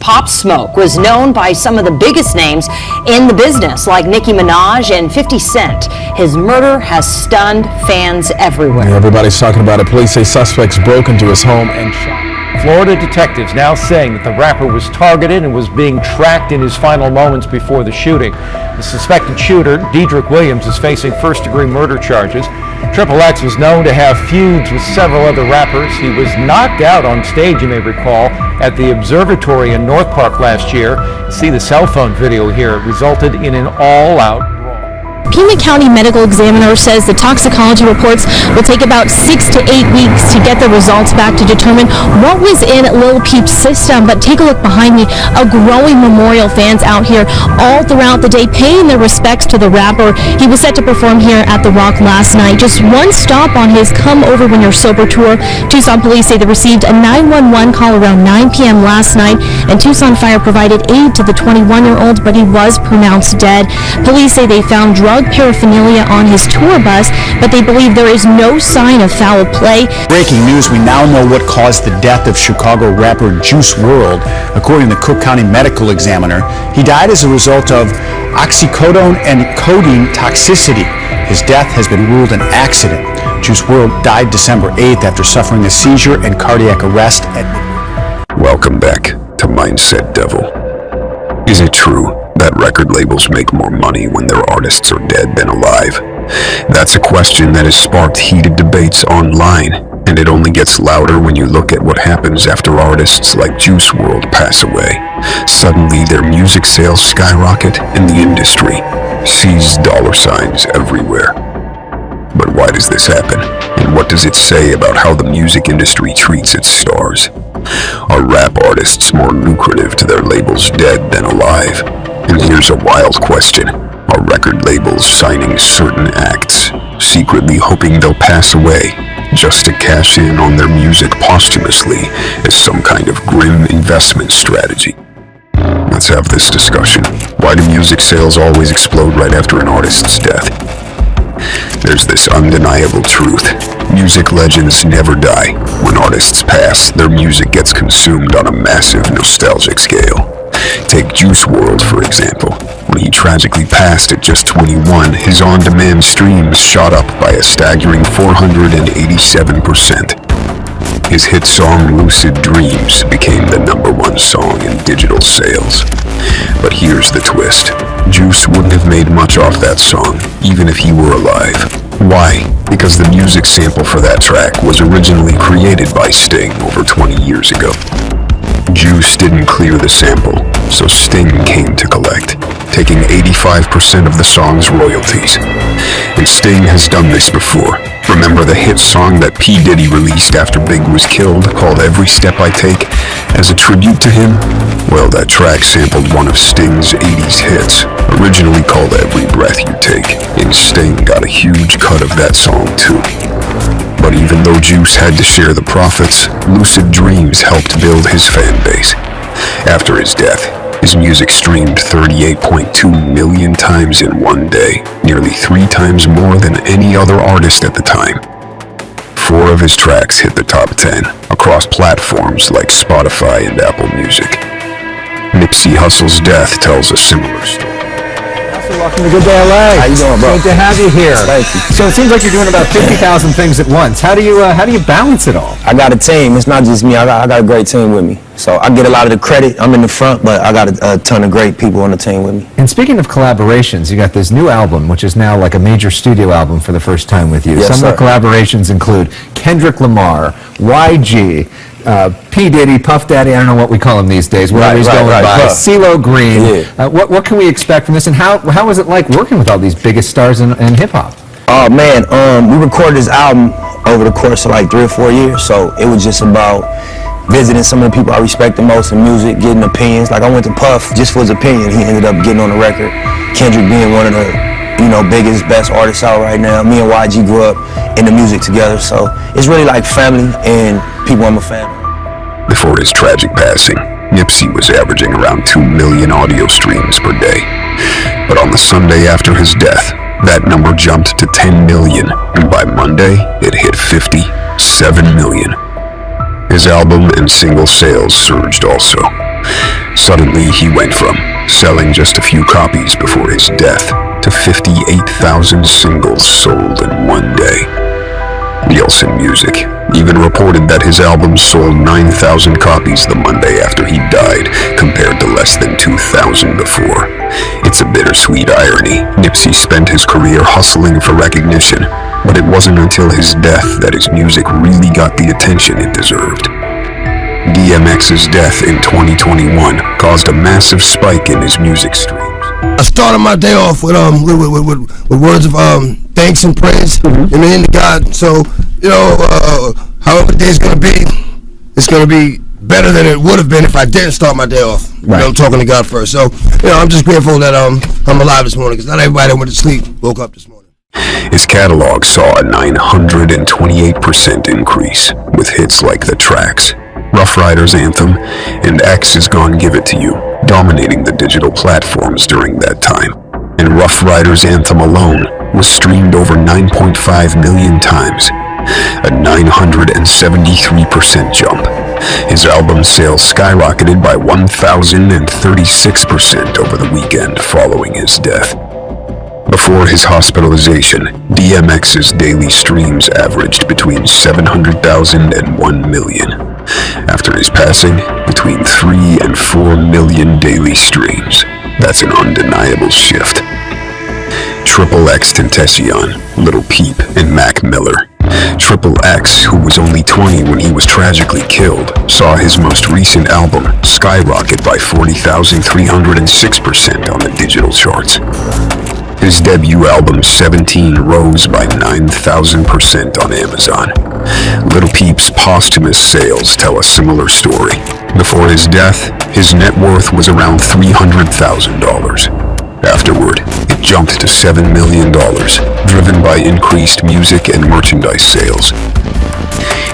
Pop Smoke was known by some of the biggest names in the business, like Nicki Minaj and 50 Cent. His murder has stunned fans everywhere. Everybody's talking about it. Police say suspects broke into his home and shot. Florida detectives now saying that the rapper was targeted and was being tracked in his final moments before the shooting. The suspected shooter, Dedrick Williams, is facing first-degree murder charges. XXX was known to have feuds with several other rappers. He was knocked out on stage, you may recall, at the Observatory in North Park last year. See the cell phone video here. It resulted in an all-out brawl. Pima County Medical Examiner says the toxicology reports will take about 6 to 8 weeks to get the results back to determine what was in Lil Peep's system. But take a look behind me, a growing memorial, fans out here all throughout the day paying their respects to the rapper. He was set to perform here at The Rock last night. Just one stop on his Come Over When You're Sober tour. Tucson police say they received a 911 call around 9 p.m. last night, and Tucson Fire provided aid to the 21-year-old, but he was pronounced dead. Police say they found drug paraphernalia on his tour bus, but they believe there is no sign of foul play. Breaking news, we now know what caused the death of Chicago rapper Juice WRLD. According to the Cook County Medical Examiner, he died as a result of oxycodone and codeine toxicity. His death has been ruled an accident. Juice WRLD died December 8th after suffering a seizure and cardiac arrest at... Welcome back to Mindset Devil. Is it true that record labels make more money when their artists are dead than alive? That's a question that has sparked heated debates online, and it only gets louder when you look at what happens after artists like Juice WRLD pass away. Suddenly their music sales skyrocket and the industry sees dollar signs everywhere. But why does this happen? And what does it say about how the music industry treats its stars? Are rap artists more lucrative to their labels dead than alive? And here's a wild question. Are record labels signing certain acts, secretly hoping they'll pass away, just to cash in on their music posthumously as some kind of grim investment strategy? Let's have this discussion. Why do music sales always explode right after an artist's death? There's this undeniable truth. Music legends never die. When artists pass, their music gets consumed on a massive nostalgic scale. Take Juice WRLD, for example. When he tragically passed at just 21, his on-demand streams shot up by a staggering 487%. His hit song Lucid Dreams became the #1 song in digital sales. But here's the twist. Juice wouldn't have made much off that song, even if he were alive. Why? Because the music sample for that track was originally created by Sting over 20 years ago. Juice didn't clear the sample, so Sting came to collect, taking 85% of the song's royalties. And Sting has done this before. Remember the hit song that P. Diddy released after Big was killed, called Every Step I Take, as a tribute to him? Well, that track sampled one of Sting's 80s hits, originally called Every Breath You Take, and Sting got a huge cut of that song too. But even though Juice had to share the profits, Lucid Dreams helped build his fan base. After his death, his music streamed 38.2 million times in one day, nearly 3 times more than any other artist at the time. 4 of his tracks hit the top 10 across platforms like Spotify and Apple Music. Nipsey Hussle's death tells a similar story. Welcome to Good Day LA. How you doing, bro? Good to have you here. Thank you. So it seems like you're doing about 50,000 things at once. How do you balance it all? I got a team. It's not just me. I got a great team with me. So I get a lot of the credit. I'm in the front, but I got a ton of great people on the team with me. And speaking of collaborations, you got this new album, which is now like a major studio album for the first time with you. Yes, Some of the collaborations include Kendrick Lamar, YG, P. Diddy, Puff Daddy, I don't know what we call him these days, whatever he's going by, CeeLo Green. Yeah. What can we expect from this, and how was it like working with all these biggest stars in hip-hop? Oh, man, we recorded this album over the course of like 3 or 4 years, so it was just about visiting some of the people I respect the most in music, getting opinions. Like I went to Puff just for his opinion. He ended up getting on the record. Kendrick being one of the biggest, best artists out right now. Me and YG grew up in the music together, so it's really like family and people I'm a fan of. Before his tragic passing, Nipsey was averaging around 2 million audio streams per day. But on the Sunday after his death, that number jumped to 10 million, and by Monday, it hit 57 million. His album and single sales surged also. Suddenly, he went from selling just a few copies before his death to 58,000 singles sold in one day. Nielsen Music even reported that his album sold 9,000 copies the Monday after he died, compared to less than 2,000 before. It's a bittersweet irony. Nipsey spent his career hustling for recognition, but it wasn't until his death that his music really got the attention it deserved. DMX's death in 2021 caused a massive spike in his music streams. I started my day off with words of thanks and praise in the name of God. So, however the day's gonna be, it's gonna be better than it would have been if I didn't start my day off. Right. I'm talking to God first. So, I'm just grateful that I'm alive this morning, because not everybody that went to sleep woke up this morning. His catalog saw a 928% increase, with hits like The Tracks, Rough Riders Anthem, and X Is Gone Give It To You, dominating the digital platforms during that time. And Rough Riders Anthem alone was streamed over 9.5 million times, a 973% jump. His album sales skyrocketed by 1,036% over the weekend following his death. Before his hospitalization, DMX's daily streams averaged between 700,000 and 1 million. After his passing, between 3 and 4 million daily streams. That's an undeniable shift. XXXTentacion, Lil Peep, and Mac Miller. XXX, who was only 20 when he was tragically killed, saw his most recent album skyrocket by 40,306% on the digital charts. His debut album, 17, rose by 9,000% on Amazon. Lil Peep's posthumous sales tell a similar story. Before his death, his net worth was around $300,000. Afterward, it jumped to $7 million, driven by increased music and merchandise sales.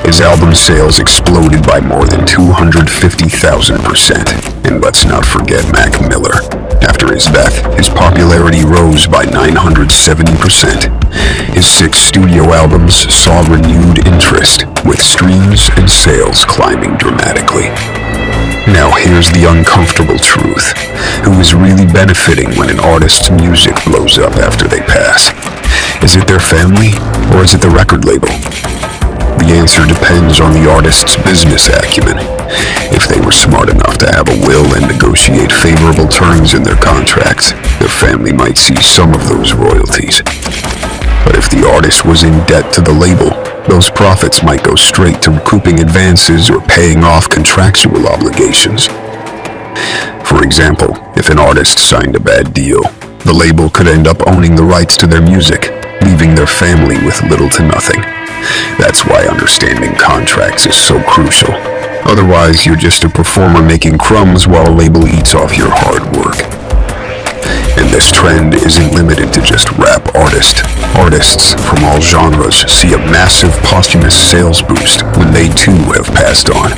His album sales exploded by more than 250,000%. And let's not forget Mac Miller. After his death, his popularity rose by 970%. His 6 studio albums saw renewed interest, with streams and sales climbing dramatically. Now here's the uncomfortable truth. Who is really benefiting when an artist's music blows up after they pass? Is it their family, or is it the record label? The answer depends on the artist's business acumen. If they were smart enough to have a will and negotiate favorable terms in their contracts, their family might see some of those royalties. But if the artist was in debt to the label, those profits might go straight to recouping advances or paying off contractual obligations. For example, if an artist signed a bad deal, the label could end up owning the rights to their music, leaving their family with little to nothing. That's why understanding contracts is so crucial. Otherwise, you're just a performer making crumbs while a label eats off your hard work. And this trend isn't limited to just rap artists. Artists from all genres see a massive posthumous sales boost when they too have passed on.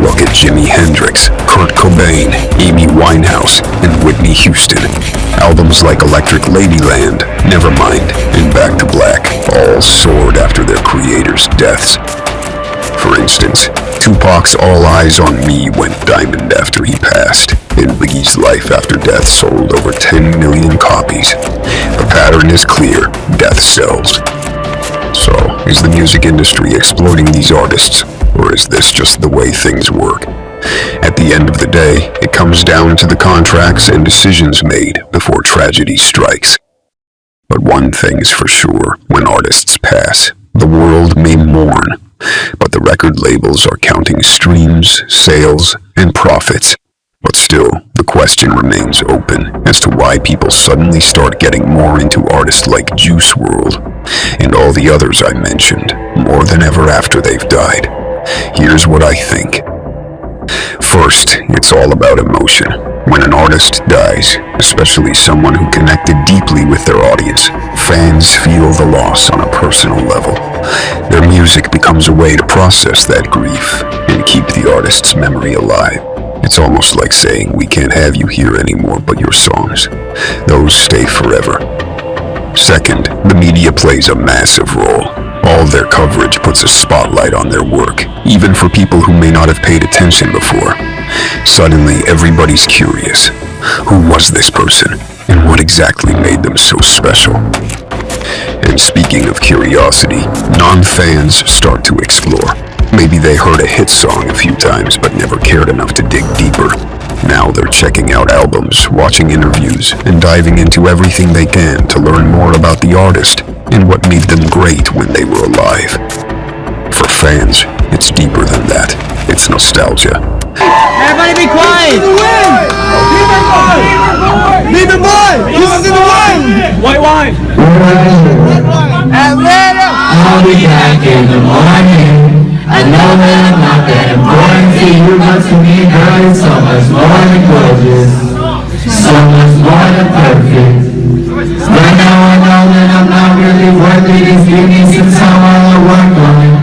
Look at Jimi Hendrix, Kurt Cobain, Amy Winehouse, and Whitney Houston. Albums like Electric Ladyland, Nevermind, and Back to Black all soared after their creators' deaths. For instance, Tupac's All Eyes on Me went diamond after he passed, and Biggie's Life After Death sold over 10 million copies. The pattern is clear: death sells. So, is the music industry exploiting these artists, or is this just the way things work? At the end of the day, it comes down to the contracts and decisions made before tragedy strikes. But one thing is for sure: when artists pass, the world may mourn, but the record labels are counting streams, sales, and profits. But still, the question remains open as to why people suddenly start getting more into artists like Juice WRLD and all the others I mentioned, more than ever after they've died. Here's what I think. First, it's all about emotion. When an artist dies, especially someone who connected deeply with their audience, fans feel the loss on a personal level. Their music becomes a way to process that grief and keep the artist's memory alive. It's almost like saying, we can't have you here anymore, but your songs, those stay forever. Second, the media plays a massive role. All their coverage puts a spotlight on their work, even for people who may not have paid attention before. Suddenly, everybody's curious. Who was this person, and what exactly made them so special? And speaking of curiosity, non-fans start to explore. Maybe they heard a hit song a few times but never cared enough to dig deeper. Now they're checking out albums, watching interviews, and diving into everything they can to learn more about the artist and what made them great when they were alive. For fans, it's deeper than that. It's nostalgia. Everybody be quiet! Leave it boy! This is in the wine! White wine! Atlanta! I'll be back in the morning. I know that I'm not that important to you, but to me, girl, it's so much more than gorgeous. So much more than perfect. Right now I know that I'm not really worth it. Just give me some time while I work on it.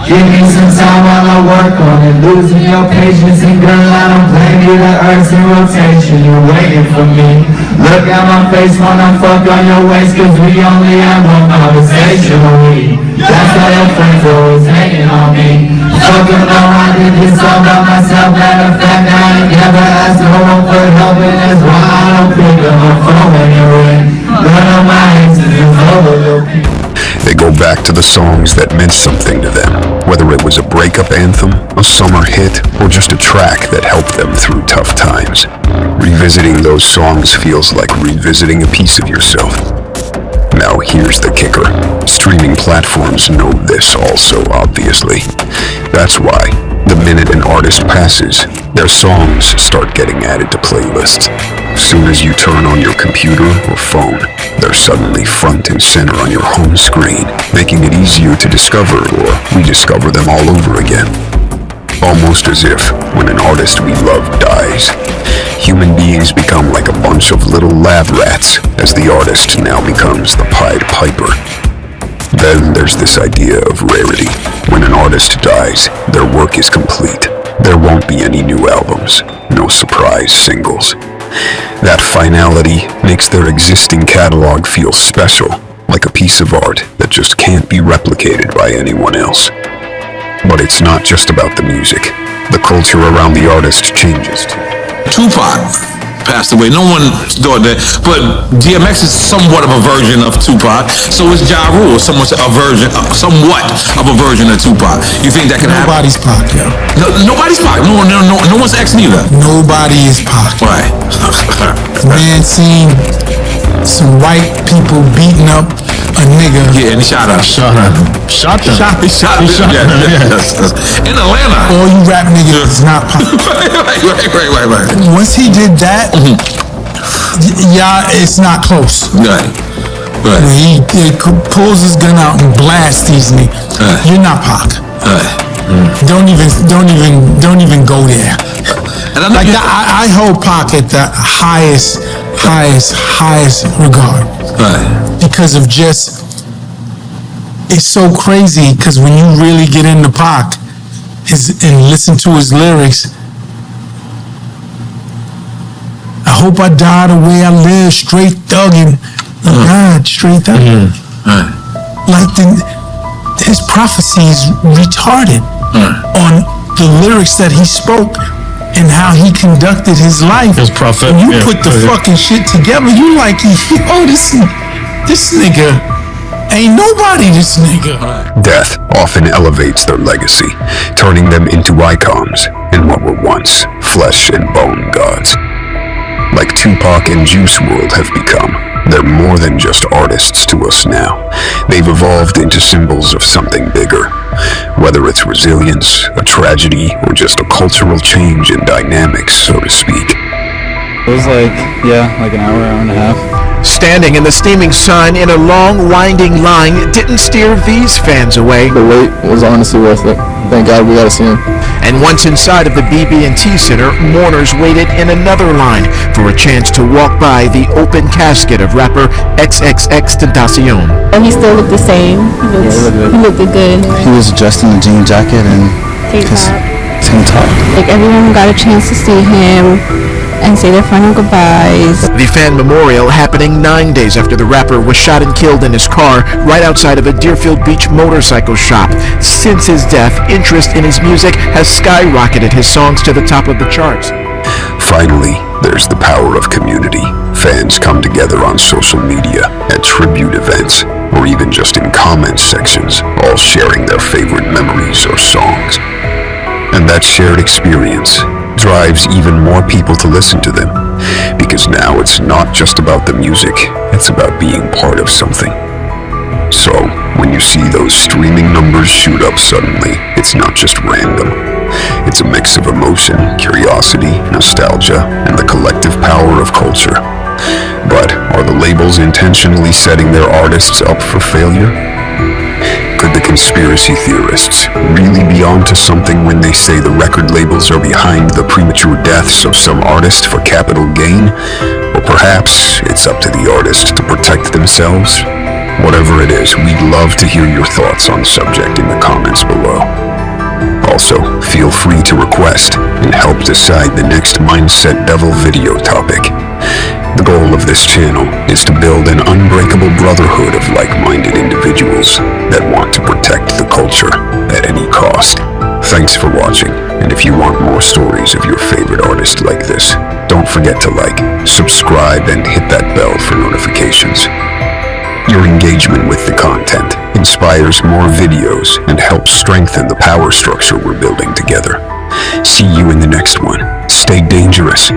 Give me some time while I work on it. Losing your patience, and girl, I don't blame you. The earth's in rotation, you're waiting for me. Look at my face when I fuck on your waist, cause we only have one conversation a week. That's why your friends always hating on me. Fuck them, no, I did this all by myself. Matter of fact, I ain't never asked no one for help, and that's why I don't pick up my phone when you ring. None of my answers is over, little people. They go back to the songs that meant something to them, whether it was a breakup anthem, a summer hit, or just a track that helped them through tough times. Revisiting those songs feels like revisiting a piece of yourself. Now here's the kicker. Streaming platforms know this also, obviously. That's why, the minute an artist passes, their songs start getting added to playlists. As soon as you turn on your computer or phone, they're suddenly front and center on your home screen, making it easier to discover or rediscover them all over again. Almost as if, when an artist we love dies, human beings become like a bunch of little lab rats, as the artist now becomes the Pied Piper. Then there's this idea of rarity. When an artist dies, their work is complete. There won't be any new albums, no surprise singles. That finality makes their existing catalog feel special, like a piece of art that just can't be replicated by anyone else. But it's not just about the music. The culture around the artist changes too. Tupac passed away. No one thought that, but DMX is somewhat of a version of Tupac. So is Ja Rule, somewhat of a version of Tupac. You think that can happen? Nobody's Pac, yo. Nobody's Pac. No one's X neither. Nobody is Pac. Right. Man seen some white people beating up a nigga. Yeah, and he shot him. He shot him. Yes. In Atlanta. All you rap niggas is not Pac. Right. Once he did that, yeah, it's not close. Right. When he pulls his gun out and blasts these niggas, you're not Pac. Don't even go there. And I hold Pac at the highest regard. Because of just, it's so crazy, because when you really get into Pac and listen to his lyrics, I hope I die the way I live, straight thugging. God, straight thugging. Like his prophecy is retarded on the lyrics that he spoke and how he conducted his life. His prophet. When you put the fucking shit together, you like, yo, this nigga ain't nobody, this nigga. Death often elevates their legacy, turning them into icons in what were once flesh and bone gods. Like Tupac and Juice WRLD have become, they're more than just artists to us now. They've evolved into symbols of something bigger. Whether it's resilience, a tragedy, or just a cultural change in dynamics, so to speak. It was like an hour and a half. Standing in the steaming sun in a long, winding line didn't steer these fans away. The wait was honestly worth it. Thank God we got to see him. And once inside of the BB&T Center, mourners waited in another line for a chance to walk by the open casket of rapper XXXTentacion. And he still looked the same. He looked good. He was dressed in a jean jacket and tank top. Tank top. Like everyone got a chance to see him and say their final goodbyes. The fan memorial happening 9 days after the rapper was shot and killed in his car right outside of a Deerfield Beach motorcycle shop. Since his death, interest in his music has skyrocketed his songs to the top of the charts. Finally, there's the power of community. Fans come together on social media, at tribute events, or even just in comment sections, all sharing their favorite memories or songs. And that shared experience drives even more people to listen to them, because now it's not just about the music, it's about being part of something. So, when you see those streaming numbers shoot up suddenly, it's not just random. It's a mix of emotion, curiosity, nostalgia, and the collective power of culture. But are the labels intentionally setting their artists up for failure? Could the conspiracy theorists really be onto something when they say the record labels are behind the premature deaths of some artist for capital gain? Or perhaps it's up to the artist to protect themselves? Whatever it is, we'd love to hear your thoughts on the subject in the comments below. Also, feel free to request and help decide the next Mindset Devil video topic. The goal of this channel is to build an unbreakable brotherhood of like-minded individuals that want to protect the culture at any cost. Thanks for watching, and if you want more stories of your favorite artist like this, don't forget to like, subscribe, and hit that bell for notifications. Your engagement with the content inspires more videos and helps strengthen the power structure we're building together. See you in the next one. Stay dangerous.